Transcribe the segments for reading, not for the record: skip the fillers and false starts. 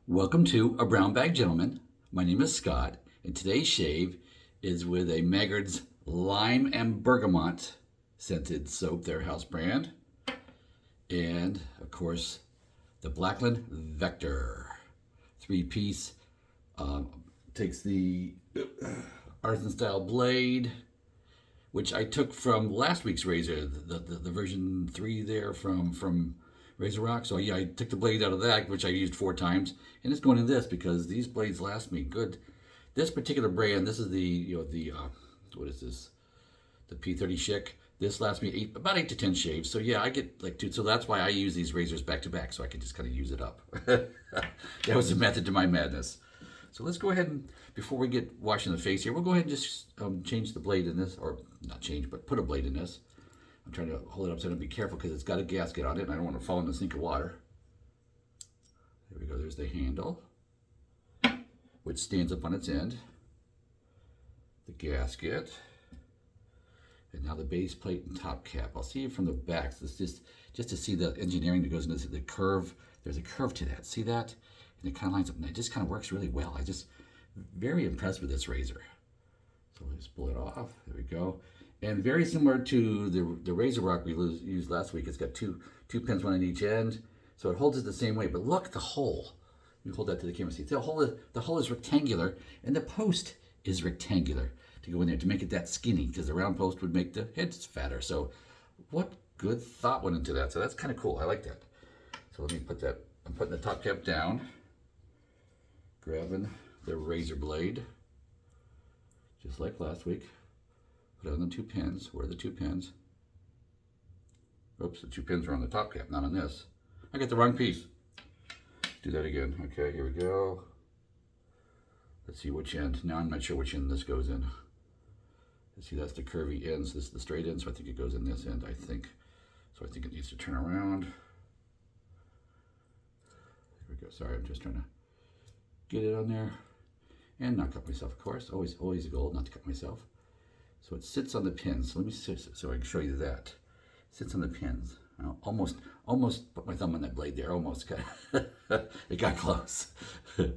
Welcome to A Brown Bag Gentleman. My name is Scott, and today's shave is with a Maggards Lime and Bergomont scented soap, their house brand, and of course the Blackland Vector 3-piece. Takes the artisan style blade, which I took from last week's razor, the version 3 there from Razor Rock. So yeah, I took the blade out of that, which I used 4 times, and it's going in this because these blades last me good. This particular brand, this is the what is this? The P-30 Schick. This lasts me about 8 to 10 shaves. So yeah, I get like 2. So that's why I use these razors back to back, so I can just kind of use it up. That was the method to my madness. So let's go ahead and, before we get washing the face here, we'll go ahead and just change the blade in this, or not change, but put a blade in this. I'm trying to hold it upside down, be careful because it's got a gasket on it and I don't want to fall in the sink of water. There we go, there's the handle, which stands up on its end. The gasket. And now the base plate and top cap. I'll see it from the back. So it's just to see the engineering that goes into the curve. There's a curve to that. See that? And it kind of lines up, and it just kind of works really well. I just very impressed with this razor. So let's pull it off. There we go. And very similar to the Razor Rock we used last week. It's got two pins, one on each end, so it holds it the same way. But look, the hole. You hold that to the camera. See, the hole is rectangular, and the post is rectangular to go in there to make it that skinny, because the round post would make the heads fatter. So what good thought went into that. So that's kind of cool. I like that. So let me put that. I'm putting the top cap down, grabbing the razor blade, just like last week. Put on the 2 pins. Where are the 2 pins? Oops, the 2 pins are on the top cap, not on this. I got the wrong piece. Do that again. Okay, here we go. Let's see which end. Now I'm not sure which end this goes in. Let's see, that's the curvy end. So this is the straight end, so I think it goes in this end, I think. So I think it needs to turn around. Here we go. Sorry, I'm just trying to get it on there. And not cut myself, of course. Always a goal not to cut myself. So it sits on the pins. Let me see so I can show you that. It sits on the pins. I almost put my thumb on that blade there. Almost got it got close. All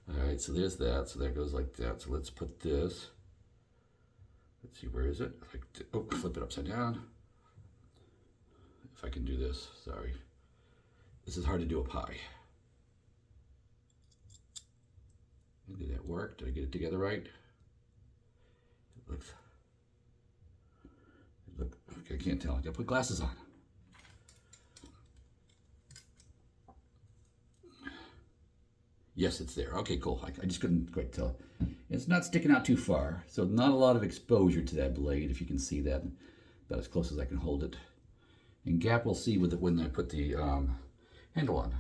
right, so there's that. So that goes like that. So let's put this. Let's see, where is it? Flip it upside down. If I can do this. Sorry, this is hard to do a pie. Did that work? Did I get it together right? It looks. Look, okay, I can't tell. I gotta put glasses on. Yes, it's there. Okay, cool. I just couldn't quite tell. It's not sticking out too far, so not a lot of exposure to that blade, if you can see that. About as close as I can hold it. And gap we'll see with it when I put the handle on.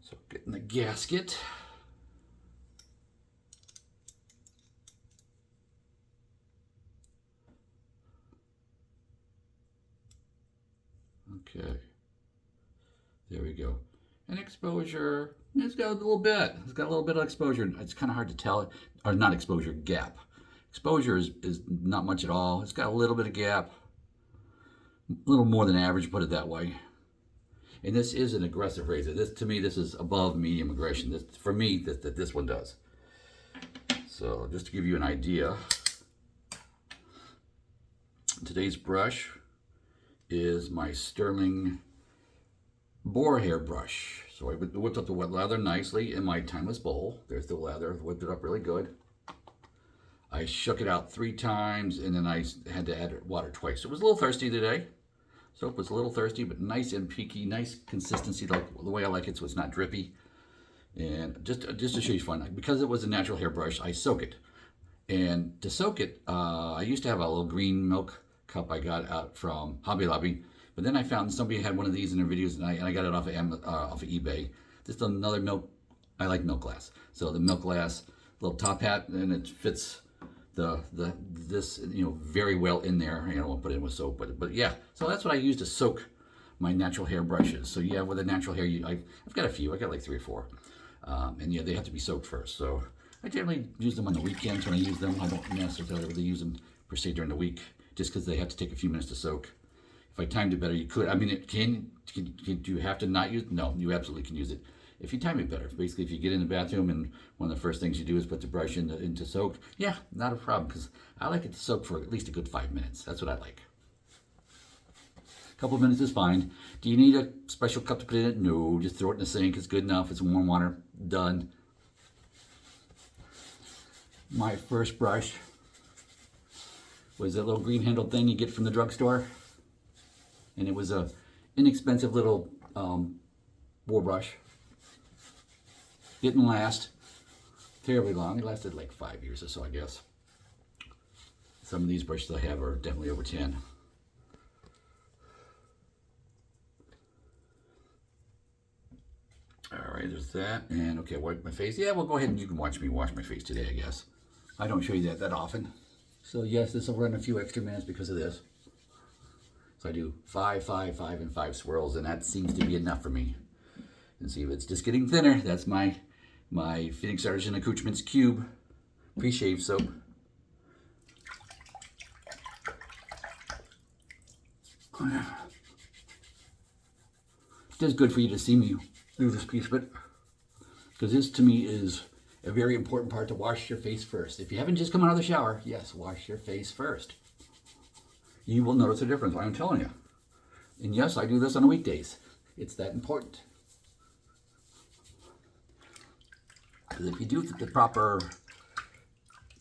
So getting the gasket. Okay, there we go. And exposure, it's got a little bit. It's got a little bit of exposure. It's kind of hard to tell, or not exposure, gap. Exposure is not much at all. It's got a little bit of gap, a little more than average, put it that way. And this is an aggressive razor. This, to me, this is above medium aggression. This, for me, this one does. So just to give you an idea, today's brush is my Sterling boar hair brush. So I whipped up the wet lather nicely in my timeless bowl. There's the lather, whipped it up really good. I shook it out 3 times, and then I had to add water twice. So it was a little thirsty today. Soap was a little thirsty, but nice and peaky, nice consistency, like the way I like it, so it's not drippy. And just to show you fun, because it was a natural hair brush, I soak it. And to soak it, I used to have a little green milk cup I got out from Hobby Lobby, but then I found somebody had one of these in their videos, and I got it off of eBay. Just another milk. I like milk glass, so the milk glass little top hat, and it fits this very well in there. I won't put it in with soap, but yeah. So that's what I use to soak my natural hair brushes. So yeah, with a natural hair, I've got a few. I got like 3 or 4, and yeah, they have to be soaked first. So I generally use them on the weekends when I use them. I don't necessarily really use them per se during the week, just because they have to take a few minutes to soak. If I timed it better, you could. I mean, do you have to not use it? No, you absolutely can use it. if you time it better. Basically, if you get in the bathroom and one of the first things you do is put the brush into soak, yeah, not a problem, because I like it to soak for at least a good 5 minutes. That's what I like. A couple of minutes is fine. Do you need a special cup to put in it? No, just throw it in the sink. It's good enough. It's warm water. Done. My first brush was that little green handled thing you get from the drugstore. And it was a inexpensive little boar brush. Didn't last terribly long. It lasted like 5 years or so, I guess. Some of these brushes I have are definitely over 10. All right, there's that. And okay, wipe my face. Yeah, well, go ahead and you can watch me wash my face today, I guess. I don't show you that often. So yes, this will run a few extra minutes because of this. So I do 5, 5, 5, and 5 swirls, and that seems to be enough for me. And see if it's just getting thinner. That's my Phoenix Artisan Accoutrements Cube pre-shave soap. It is good for you to see me do this piece of it, because this to me is a very important part, to wash your face first. If you haven't just come out of the shower, yes, wash your face first. You will notice a difference, I'm telling you. And yes, I do this on the weekdays. It's that important. Because if you do the proper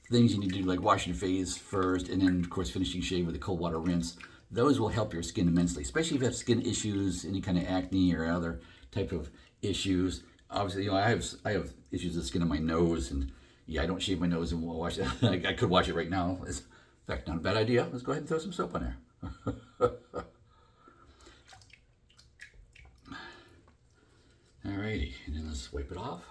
things you need to do, like washing your face first, and then of course finishing shave with a cold water rinse, those will help your skin immensely, especially if you have skin issues, any kind of acne or other type of issues. Obviously, I have issues with skin on my nose, and yeah, I don't shave my nose and wash it. I could wash it right now. It's, in fact, not a bad idea. Let's go ahead and throw some soap on there. Alrighty, and then let's wipe it off.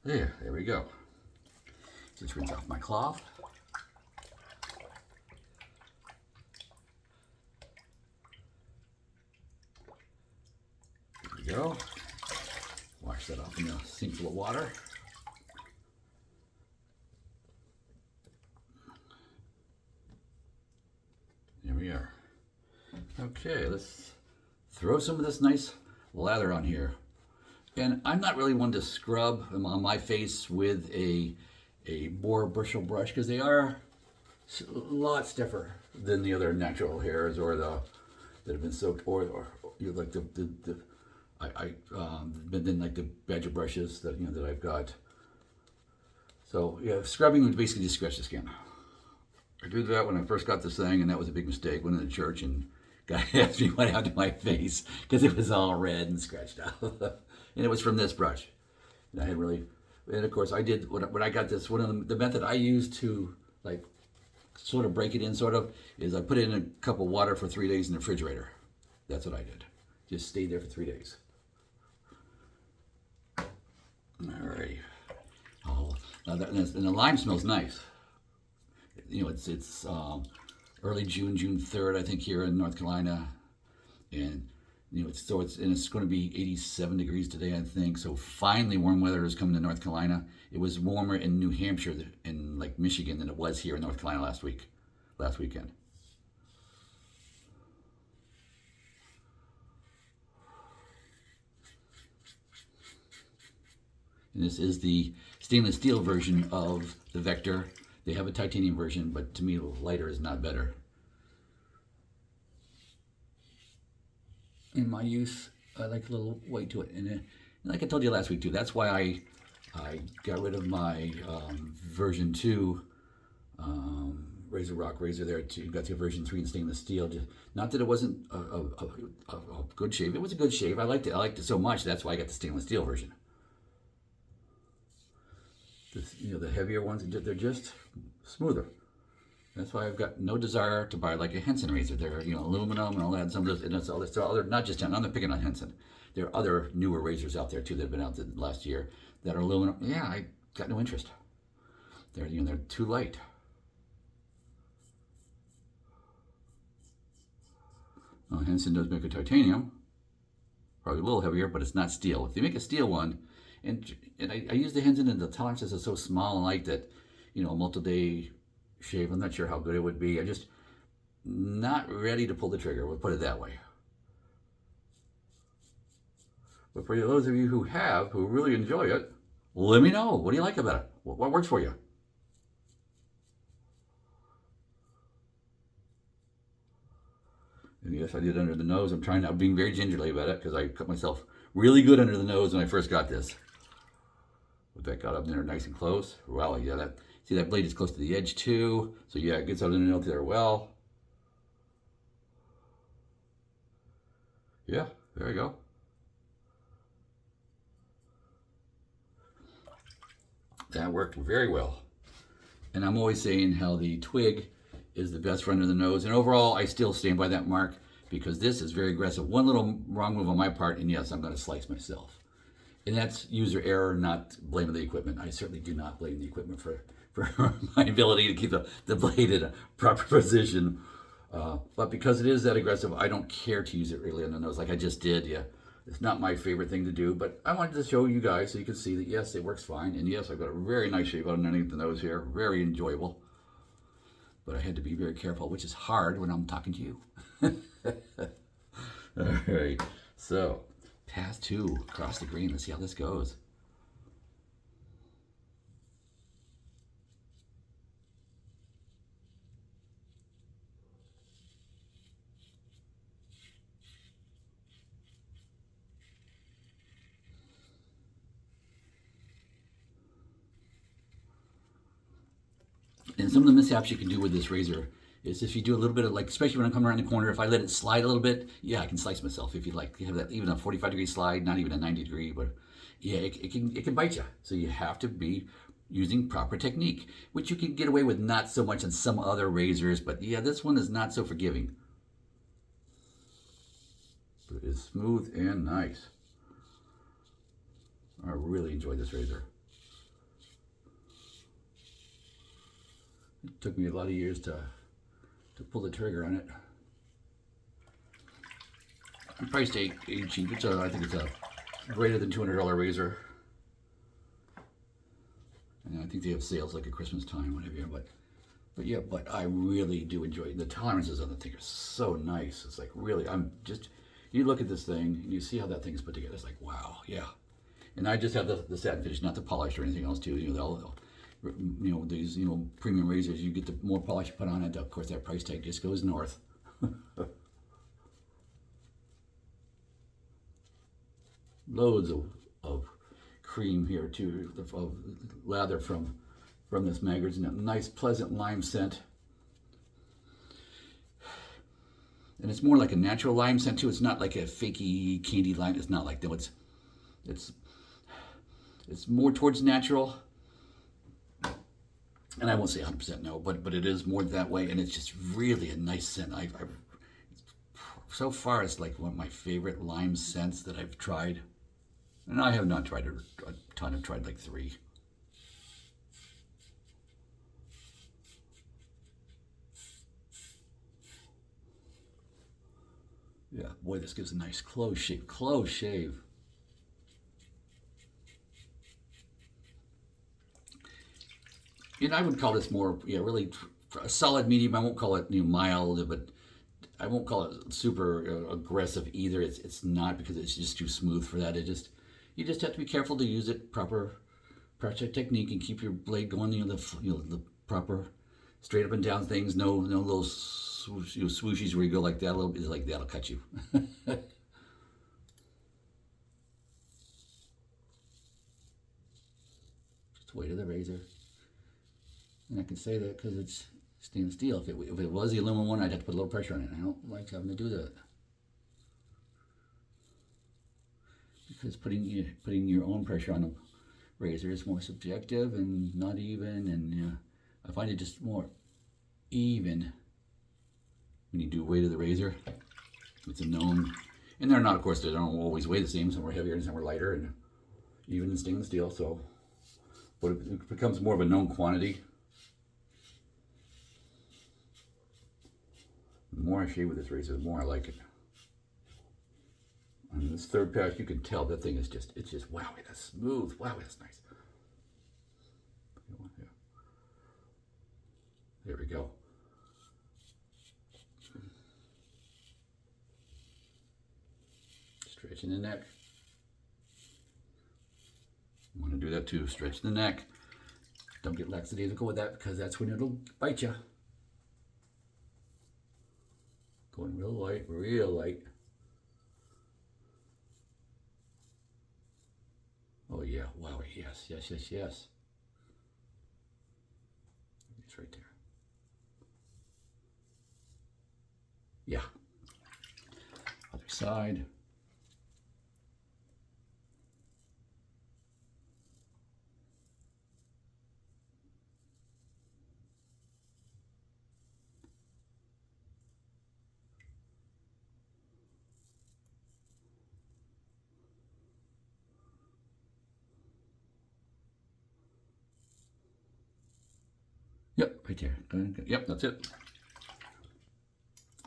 There we go. Just rinse off my cloth. There we go. Wash that off in a sink full of water. There we are. Okay, let's throw some of this nice lather on here. And I'm not really one to scrub on my face with a boar bristle brush, because they are a lot stiffer than the other natural hairs or that have been soaked, or you know, like then like the badger brushes that that I've got. So yeah, scrubbing would basically just scratch the skin. I did that when I first got this thing, and that was a big mistake. Went in the church and guy asked me what happened to my face because it was all red and scratched out. And it was from this brush. And I had really, and of course I did, when I got this, one of the method I used to like sort of break it in is I put it in a cup of water for 3 days in the refrigerator. That's what I did. Just stayed there for 3 days. Alrighty. Oh, now and the lime smells nice. It's early June, June 3rd, I think, here in North Carolina. And it's going to be 87 degrees today, I think. So finally, warm weather is coming to North Carolina. It was warmer in New Hampshire and like Michigan than it was here in North Carolina last weekend. And this is the stainless steel version of the Vector. They have a titanium version, but to me, lighter is not better. In my use, I like a little weight to it, and like I told you last week too, that's why I got rid of my version 2 Rock razor there too. Got the version 3 in stainless steel. Not that it wasn't a good shave. It was a good shave. I liked it so much. That's why I got the stainless steel version. The heavier ones, they're just smoother. That's why I've got no desire to buy like a Henson razor. They're aluminum and all that. Some of those, and it's all this other, not just Henson. I'm not picking on Henson. There are other newer razors out there too that have been out the last year that are aluminum. Yeah, I got no interest. They're too light. Henson does make a titanium, probably a little heavier, but it's not steel. If you make a steel one, and I use the Henson, and the tolerances are so small and light that, you know, a multi-day shave, I'm not sure how good it would be. I'm just not ready to pull the trigger, we'll put it that way. But for those of you who really enjoy it, let me know. What do you like about it? What works for you? And yes, I did under the nose. I'm being very gingerly about it because I cut myself really good under the nose when I first got this. But that got up there nice and close. Well, yeah, see that blade is close to the edge too. So yeah, it gets out of the nose there well. Yeah, there you go. That worked very well. And I'm always saying how the twig is the best for under the nose. And overall, I still stand by that mark because this is very aggressive. One little wrong move on my part, and yes, I'm going to slice myself. And that's user error, not blaming the equipment. I certainly do not blame the equipment for my ability to keep the blade in a proper position. But because it is that aggressive, I don't care to use it really on the nose like I just did. Yeah, it's not my favorite thing to do, but I wanted to show you guys so you can see that yes, it works fine. And yes, I've got a very nice shave underneath the nose here, very enjoyable. But I had to be very careful, which is hard when I'm talking to you. All right, so pass 2 across the green. Let's see how this goes. And some of the mishaps you can do with this razor is if you do a little bit of, like, especially when I'm coming around the corner, if I let it slide a little bit, yeah, I can slice myself. If you like, you have that even a 45-degree slide, not even a 90-degree, but yeah, it can bite you. So you have to be using proper technique, which you can get away with not so much on some other razors, but yeah, this one is not so forgiving. But it is smooth and nice. I really enjoy this razor. It took me a lot of years to pull the trigger on it. The price ain't cheap. I think it's a greater than $200 razor. And I think they have sales like at Christmas time, whatever. But yeah, but I really do enjoy it. The tolerances on the thing are so nice. It's like really, you look at this thing and you see how that thing's put together. It's like, wow, yeah. And I just have the satin finish, not the polish or anything else too. You know, these premium razors, you get the more polish you put on it, of course that price tag just goes north. Loads of cream here too, of lather from this Maggards, and a nice pleasant lime scent. And it's more like a natural lime scent too. It's not like a fakey candy lime. It's not like that. It's more towards natural. And I won't say 100% no, but it is more that way, and it's just really a nice scent. So far, it's like one of my favorite lime scents that I've tried. And I have not tried a ton. I've tried like 3. Yeah, boy, this gives a nice close shave. And I would call this more, yeah, really a solid medium. I won't call it mild, but I won't call it super aggressive either. It's not, because it's just too smooth for that. You just have to be careful to use it proper pressure technique and keep your blade going. The proper straight up and down things. No little swooshies where you go like that. A little bit like that'll cut you. Just weight of the razor. And I can say that because it's stainless steel. If it was the aluminum one, I'd have to put a little pressure on it. I don't like having to do that. Because putting your own pressure on a razor is more subjective and not even, and I find it just more even when you do weight of the razor. It's a known, and they're not, of course, they don't always weigh the same. Some are heavier and some are lighter, and even in stainless steel. So, but it becomes more of a known quantity. The more I shave with this razor, the more I like it. this third pass, you can tell that thing is just, it's just, wow, that's smooth. Wow, that's nice. There we go. Stretching the neck. You want to do that too, stretch the neck. Don't get lackadaisical with that because that's when it'll bite you. Going real light, real light. Oh yeah, wow, yes, yes, yes, yes. It's right there. Yeah. Other side. Yep, right there. Yep, that's it.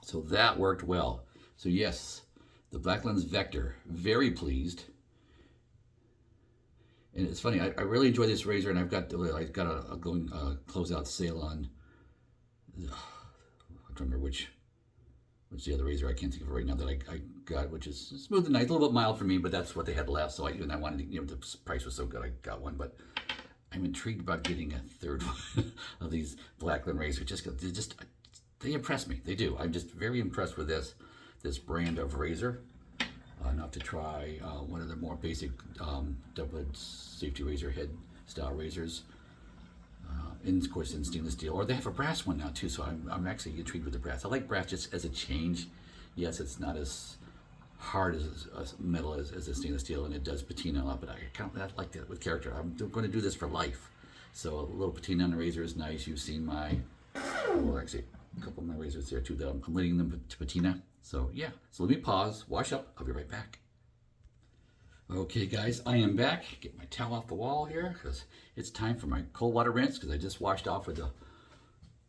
So that worked well. So yes, the Blackland's Vector, very pleased. And it's funny, I really enjoy this razor, and I've got a going closeout sale on. I don't remember which the other razor, I can't think of it right now, that I got, which is smooth and nice, a little bit mild for me, but that's what they had left. So I wanted to, you know, the price was so good, I got one. But I'm intrigued about getting a third one of these Blackland razors. They impress me. They do. I'm just very impressed with this brand of razor. Enough to try one of the more basic double-edged safety razor head style razors. Of course, in stainless steel, or they have a brass one now too. So I'm actually intrigued with the brass. I like brass just as a change. Yes, it's not as hard as metal as a stainless steel, and it does patina a lot. But I like that with character. I'm going to do this for life. So a little patina on the razor is nice. You've seen my, well, actually a couple of my razors there too. That I'm letting them to patina. So yeah. So let me pause, wash up. I'll be right back. Okay guys, I am back. Get my towel off the wall here because it's time for my cold water rinse, because I just washed off with the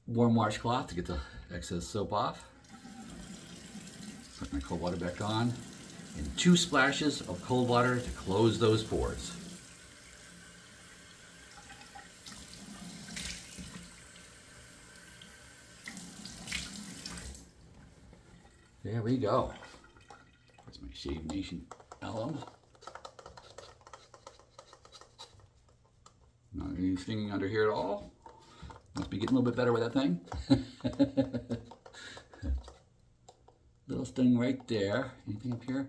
warm washcloth to get the excess soap off. Put my cold water back on, and 2 splashes of cold water to close those pores. There we go. That's my Shave Nation alum. Not any stinging under here at all. Must be getting a little bit better with that thing. Little sting right there. Anything up here?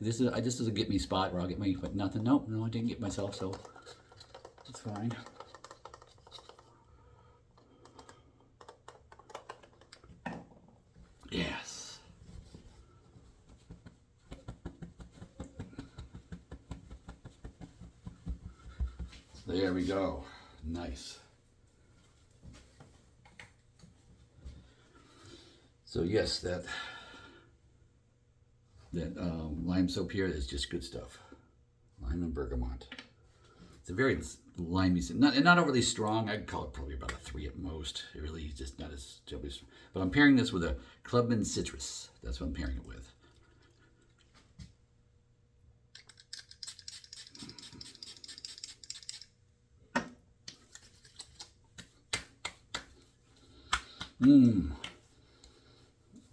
This is a get me spot where I'll get my, but nothing. Nope, no, I didn't get myself, so it's fine. Yes. There we go. Nice. So yes, that lime soap here is just good stuff. Lime and bergamot. It's a very limey, not overly strong. I'd call it probably about a 3 at most. It really is just not as strong. But I'm pairing this with a Clubman Citrus. That's what I'm pairing it with.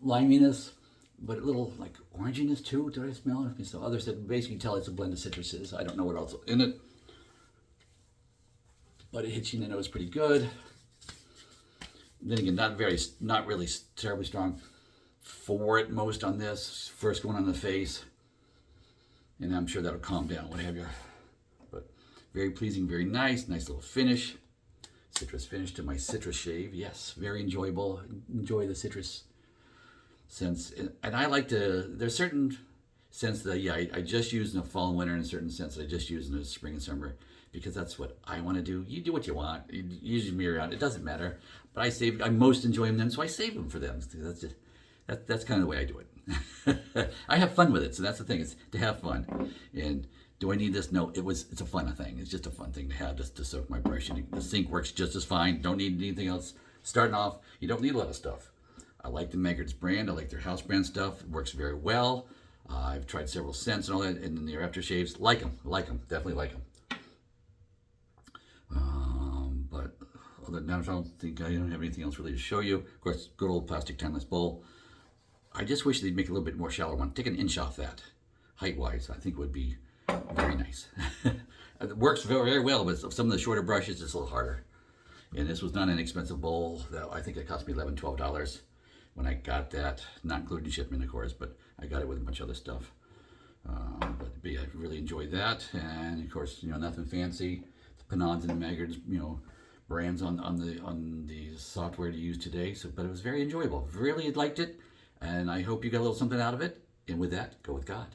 Liminess, but a little like oranginess too. Did I smell it? So others said basically tell it's a blend of citruses. I don't know what else in it, but it hits you in the nose pretty good. Then again, not really terribly strong. 4 at most on this. First one on the face, and I'm sure that'll calm down, what have you. But very pleasing, very nice little finish. Citrus finish to my citrus shave. Yes, very enjoyable. Enjoy the citrus scents. And I like to, there's certain scents that, yeah, I just use in the fall and winter, and certain scents that I just use in the spring and summer, because that's what I want to do. You do what you want. You use them year round. It doesn't matter. But I most enjoy them, so I save them for them. That's kind of the way I do it. I have fun with it, so that's the thing, is to have fun. And do I need this? No, it's a fun thing. It's just a fun thing to have, just to soak my brush. And the sink works just as fine. Don't need anything else. Starting off, you don't need a lot of stuff. I like the Maggards brand. I like their house brand stuff. It works very well. I've tried several scents and all that, and their aftershaves. Like them, definitely like them. But other than that, I don't have anything else really to show you. Of course, good old plastic tinless bowl. I just wish they'd make a little bit more shallow one. Take an inch off that, height-wise. I think it would be very nice. It works very, very well, but some of the shorter brushes, it's a little harder. And this was not an expensive bowl. I think it cost me $11, $12 when I got that, not including shipment, of course, but I got it with a bunch of other stuff. But I really enjoyed that, and of course, nothing fancy. The Pinauds and the Maggards, brands on the software to use today. But it was very enjoyable. Really liked it, and I hope you got a little something out of it. And with that, go with God.